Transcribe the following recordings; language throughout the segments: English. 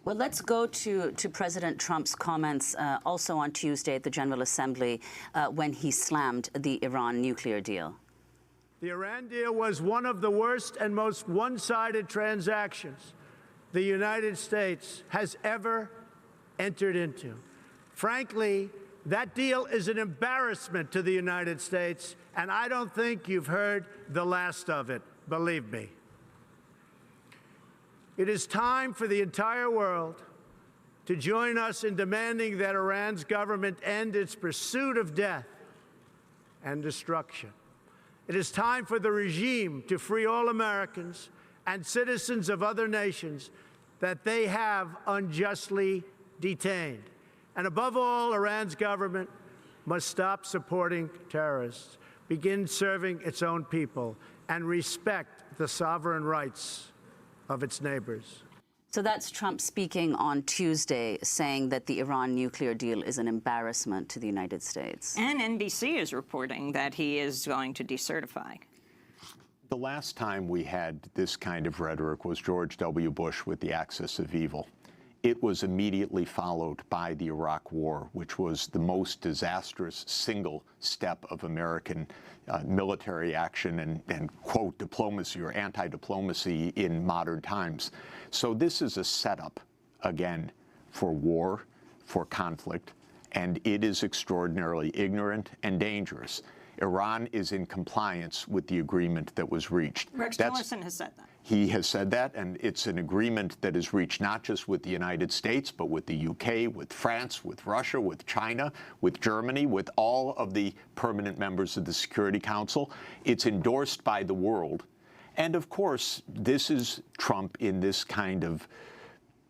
Well, let's go to President Trump's comments also on Tuesday at the General Assembly when he slammed the Iran nuclear deal. The Iran deal was one of the worst and most one-sided transactions the United States has ever entered into. Frankly, that deal is an embarrassment to the United States, and I don't think you've heard the last of it, believe me. It is time for the entire world to join us in demanding that Iran's government end its pursuit of death and destruction. It is time for the regime to free all Americans and citizens of other nations that they have unjustly detained. And above all, Iran's government must stop supporting terrorists, begin serving its own people, and respect the sovereign rights of its neighbors. So that's Trump speaking on Tuesday, saying that the Iran nuclear deal is an embarrassment to the United States. And NBC is reporting that he is going to decertify. The last time we had this kind of rhetoric was George W. Bush with the axis of evil. It was immediately followed by the Iraq War, which was the most disastrous single step of American military action and quote, diplomacy or anti-diplomacy in modern times. So this is a setup, again, for war, for conflict, and it is extraordinarily ignorant and dangerous. Iran is in compliance with the agreement that was reached. Rex Tillerson has said that. He has said that, and it's an agreement that is reached not just with the United States, but with the UK, with France, with Russia, with China, with Germany, with all of the permanent members of the Security Council. It's endorsed by the world. And of course, this is Trump in this kind of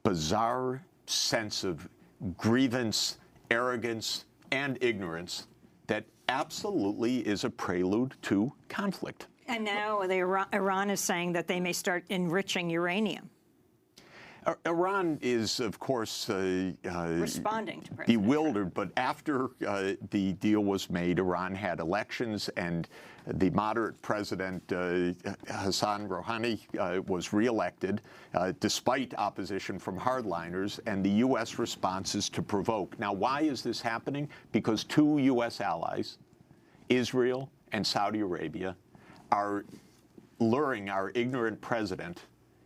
bizarre sense of grievance, arrogance, and ignorance that absolutely is a prelude to conflict. And now Iran is saying that they may start enriching uranium. Iran is, of course, responding to bewildered, but after the deal was made, Iran had elections, and the moderate president, Hassan Rouhani, was reelected, despite opposition from hardliners, and the U.S. response is to provoke. Now, why is this happening? Because two U.S. allies, Israel and Saudi Arabia, are luring our ignorant president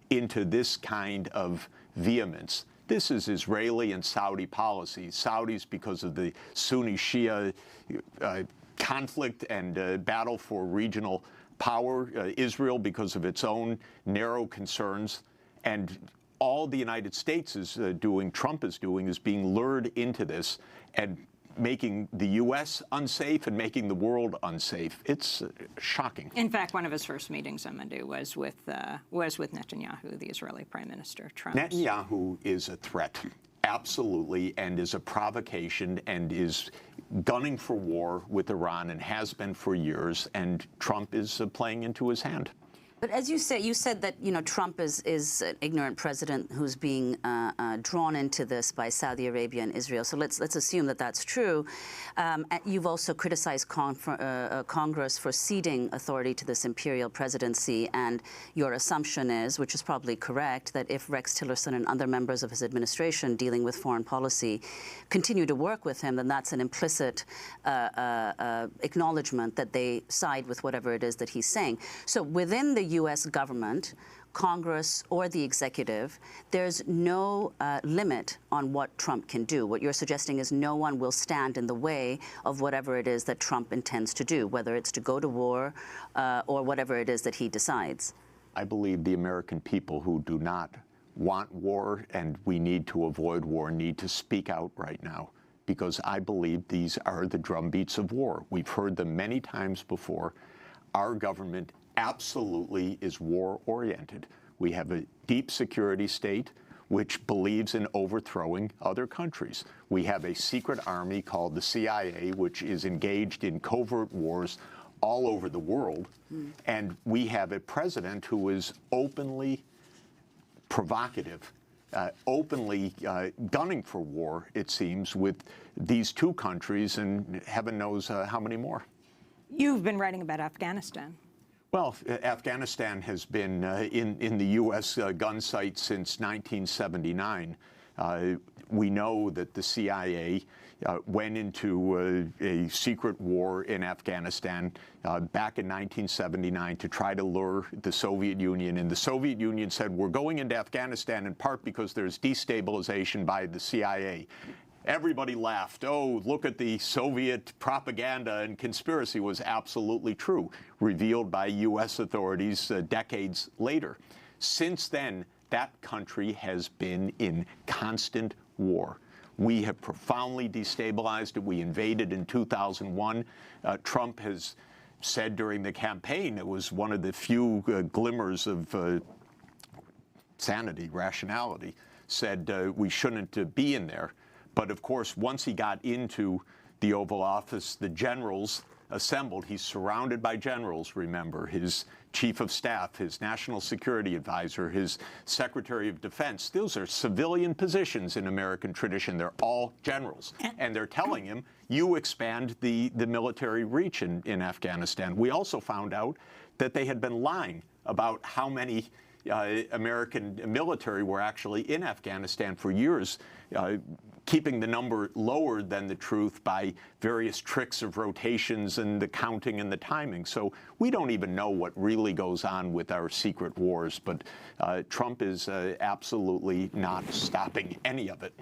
into this kind of vehemence. This is Israeli and Saudi policy. Saudis because of the Sunni-Shia conflict and battle for regional power. Israel because of its own narrow concerns. And all the United States is doing, Trump is doing, is being lured into this and making the U.S. unsafe and making the world unsafe. It's shocking. In fact, one of his first meetings on Monday was with Netanyahu, the Israeli Prime Minister. Netanyahu is a threat, absolutely, and is a provocation and is gunning for war with Iran and has been for years, and Trump is playing into his hand. But as you said that, you know, Trump is an ignorant president who's being drawn into this by Saudi Arabia and Israel. So let's assume that that's true. You've also criticized Congress for ceding authority to this imperial presidency, and your assumption is, which is probably correct, that if Rex Tillerson and other members of his administration dealing with foreign policy continue to work with him, then that's an implicit acknowledgement that they side with whatever it is that he's saying. So within the U.S. government, Congress, or the executive, there's no limit on what Trump can do. What you're suggesting is no one will stand in the way of whatever it is that Trump intends to do, whether it's to go to war or whatever it is that he decides. I believe the American people who do not want war and we need to avoid war need to speak out right now, because I believe these are the drumbeats of war. We've heard them many times before. Our government absolutely is war-oriented. We have a deep security state which believes in overthrowing other countries. We have a secret army called the CIA, which is engaged in covert wars all over the world. And we have a president who is openly provocative, openly gunning for war, it seems, with these two countries and heaven knows how many more. You've been writing about Afghanistan. Well, Afghanistan has been in the U.S. Gun sight since 1979. We know that the CIA went into a secret war in Afghanistan back in 1979 to try to lure the Soviet Union. And the Soviet Union said, we're going into Afghanistan in part because there's destabilization by the CIA. Everybody laughed. Oh, look at the Soviet propaganda, and conspiracy was absolutely true, revealed by U.S. authorities decades later. Since then, that country has been in constant war. We have profoundly destabilized it. We invaded in 2001. Trump has said during the campaign, it was one of the few glimmers of sanity, rationality, said we shouldn't be in there. But of course, once he got into the Oval Office, the generals assembled. He's surrounded by generals, remember, his chief of staff, his national security advisor, his secretary of defense. Those are civilian positions in American tradition. They're all generals. And they're telling him, you expand the military reach in Afghanistan. We also found out that they had been lying about how many American military were actually in Afghanistan for years, keeping the number lower than the truth by various tricks of rotations and the counting and the timing. So we don't even know what really goes on with our secret wars, but Trump is absolutely not stopping any of it.